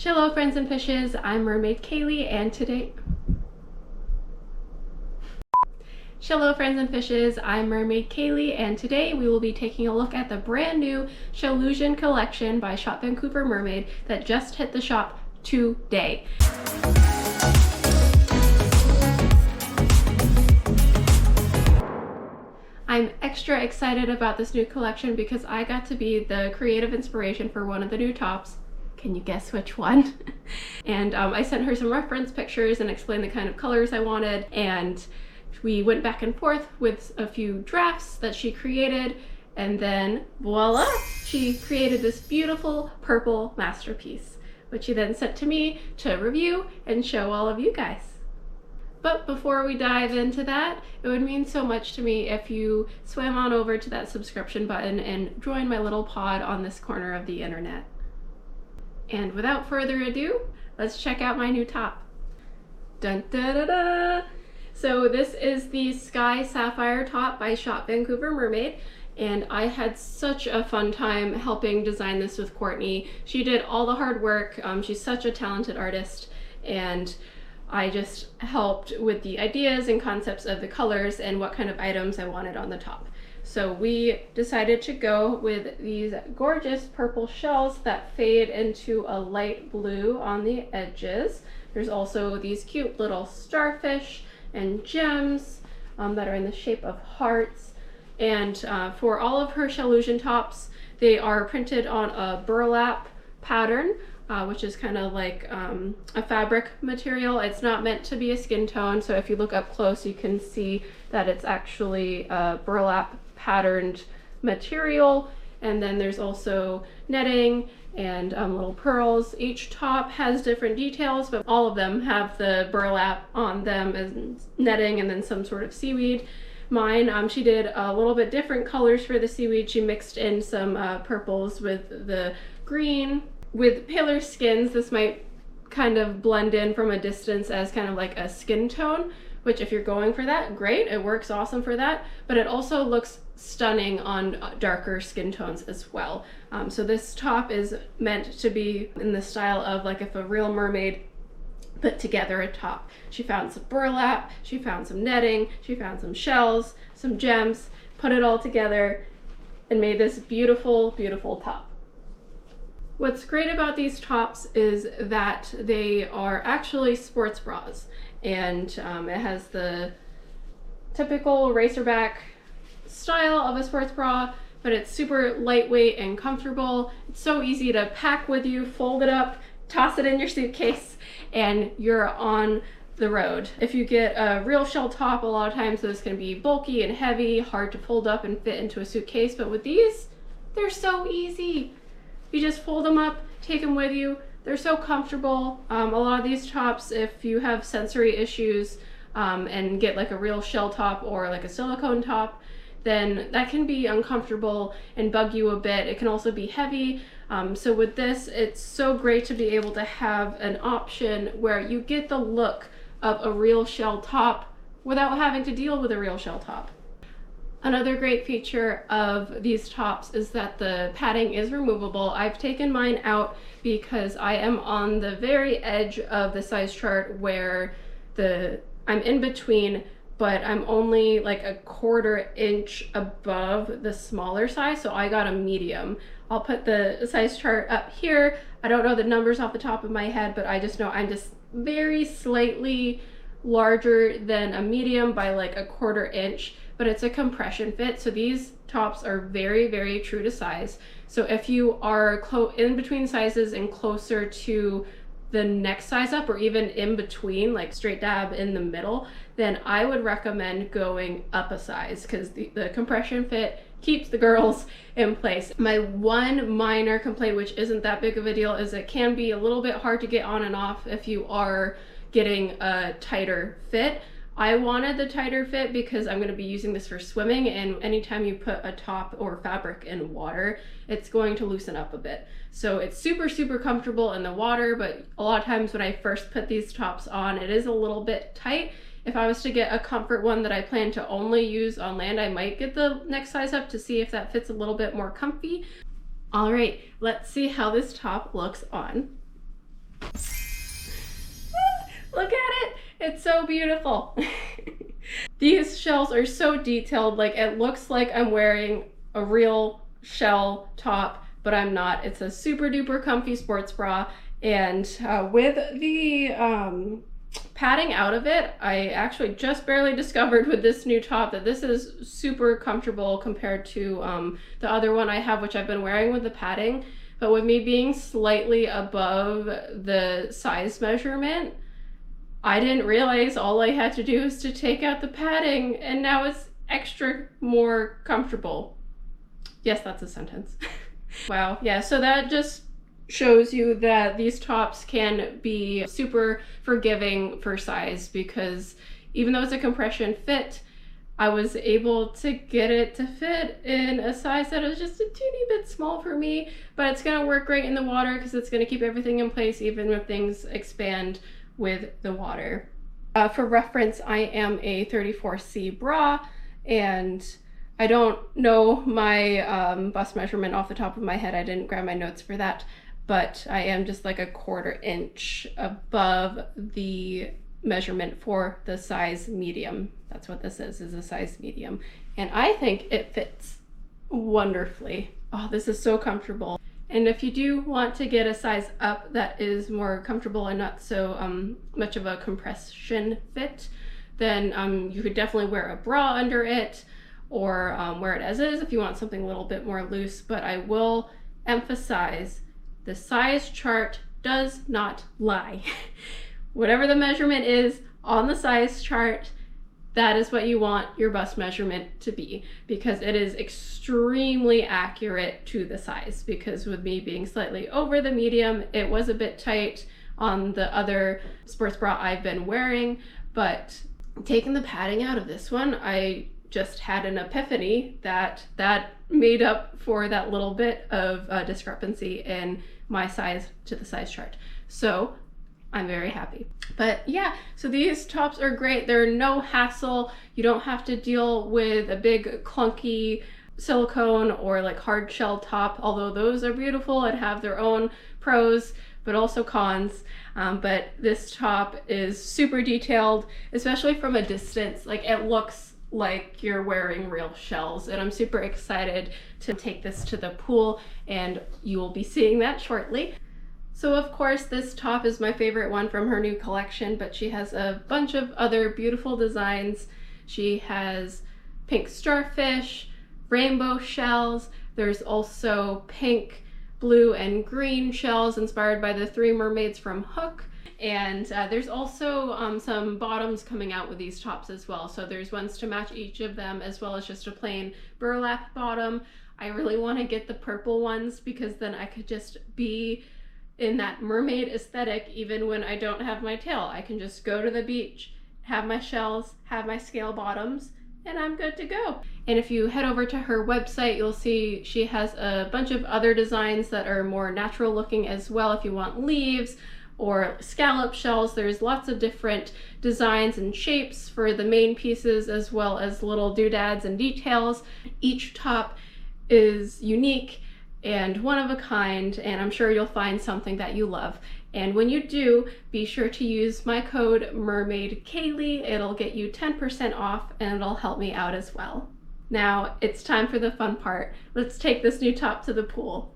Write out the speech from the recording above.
Hello friends and fishes, I'm Mermaid Kaylee and today... Hello friends and fishes, I'm Mermaid Kaylee and today we will be taking a look at the brand new Shellusion collection by Shop Vancouver Mermaid that just hit the shop today. I'm extra excited about this new collection because I got to be the creative inspiration for one of the new tops. Can you guess which one? And I sent her some reference pictures and explained the kind of colors I wanted, and we went back and forth with a few drafts that she created, and then voila, she created this beautiful purple masterpiece, which she then sent to me to review and show all of you guys. But before we dive into that, it would mean so much to me if you swam on over to that subscription button and join my little pod on this corner of the internet. And without further ado, let's check out my new top. Dun da da da! So this is the Sky Sapphire top by Shop Vancouver Mermaid, and I had such a fun time helping design this with Courtney. She did all the hard work. She's such a talented artist, and I just helped with the ideas and concepts of the colors and what kind of items I wanted on the top. So we decided to go with these gorgeous purple shells that fade into a light blue on the edges. There's also these cute little starfish and gems that are in the shape of hearts. And for all of her Shellusion tops, they are printed on a burlap pattern, which is kind of like a fabric material. It's not meant to be a skin tone, so if you look up close you can see that it's actually a burlap patterned material. And then there's also netting and little pearls. Each top has different details, but all of them have the burlap on them as netting and then some sort of seaweed. Mine, she did a little bit different colors for the seaweed. She mixed in some purples with the green. With paler skins, this might kind of blend in from a distance as kind of like a skin tone, which if you're going for that, great, it works awesome for that, but it also looks stunning on darker skin tones as well. So this top is meant to be in the style of like if a real mermaid put together a top. She found some burlap, she found some netting, she found some shells, some gems, put it all together and made this beautiful, beautiful top. What's great about these tops is that they are actually sports bras, and it has the typical racerback style of a sports bra, but it's super lightweight and comfortable. It's so easy to pack with you, fold it up, toss it in your suitcase, and you're on the road. If you get a real shell top, a lot of times those can be bulky and heavy, hard to fold up and fit into a suitcase, but with these, they're so easy. You just fold them up, take them with you. They're so comfortable. A lot of these tops, if you have sensory issues and get like a real shell top or like a silicone top, then that can be uncomfortable and bug you a bit. It can also be heavy. So with this, it's so great to be able to have an option where you get the look of a real shell top without having to deal with a real shell top. Another great feature of these tops is that the padding is removable. I've taken mine out because I am on the very edge of the size chart where I'm in between, but I'm only like a 1/4 inch above the smaller size, so I got a medium. I'll put the size chart up here. I don't know the numbers off the top of my head, but I just know I'm just very slightly larger than a medium by like a 1/4 inch. But it's a compression fit, so these tops are very, very true to size. So if you are in between sizes and closer to the next size up, or even in between, like straight dab in the middle, then I would recommend going up a size because the compression fit keeps the girls in place. My one minor complaint, which isn't that big of a deal, is it can be a little bit hard to get on and off if you are getting a tighter fit. I wanted the tighter fit because I'm going to be using this for swimming, and anytime you put a top or fabric in water, it's going to loosen up a bit. So it's super, super comfortable in the water, but a lot of times when I first put these tops on, it is a little bit tight. If I was to get a comfort one that I plan to only use on land, I might get the next size up to see if that fits a little bit more comfy. All right, let's see how this top looks on. It's so beautiful. These shells are so detailed, like it looks like I'm wearing a real shell top, but I'm not. It's a super duper comfy sports bra, and with the padding out of it, I actually just barely discovered with this new top that this is super comfortable compared to the other one I have, which I've been wearing with the padding. But with me being slightly above the size measurement, I didn't realize all I had to do was to take out the padding, and now it's extra more comfortable. Yes, that's a sentence. Wow, yeah, so that just shows you that these tops can be super forgiving for size, because even though it's a compression fit, I was able to get it to fit in a size that is just a teeny bit small for me, but it's gonna work great in the water because it's gonna keep everything in place even when things expand with the water. For reference, I am a 34C bra, and I don't know my bust measurement off the top of my head. I didn't grab my notes for that, but I am just like a 1/4 inch above the measurement for the size medium. That's what this is a size medium. And I think it fits wonderfully. Oh, this is so comfortable. And if you do want to get a size up that is more comfortable and not so much of a compression fit, then you could definitely wear a bra under it, or wear it as is if you want something a little bit more loose. But I will emphasize, the size chart does not lie. Whatever the measurement is on the size chart, that is what you want your bust measurement to be, because it is extremely accurate to the size. Because with me being slightly over the medium, it was a bit tight on the other sports bra I've been wearing, but taking the padding out of this one, I just had an epiphany that made up for that little bit of discrepancy in my size to the size chart. So I'm very happy. But yeah, so these tops are great. They're no hassle. You don't have to deal with a big clunky silicone or like hard shell top, although those are beautiful and have their own pros but also cons. But this top is super detailed, especially from a distance. Like, it looks like you're wearing real shells, and I'm super excited to take this to the pool, and you will be seeing that shortly. So of course this top is my favorite one from her new collection, but she has a bunch of other beautiful designs. She has pink starfish, rainbow shells. There's also pink, blue, and green shells inspired by the 3 mermaids from Hook. And there's also some bottoms coming out with these tops as well. So there's ones to match each of them, as well as just a plain burlap bottom. I really want to get the purple ones because then I could just be in that mermaid aesthetic even when I don't have my tail. I can just go to the beach, have my shells, have my scale bottoms, and I'm good to go. And if you head over to her website, you'll see she has a bunch of other designs that are more natural looking as well. If you want leaves or scallop shells, there's lots of different designs and shapes for the main pieces, as well as little doodads and details. Each top is unique and one of a kind, and I'm sure you'll find something that you love. And when you do, be sure to use my code MermaidKaylee. It'll get you 10% off, and it'll help me out as well. Now it's time for the fun part. Let's take this new top to the pool.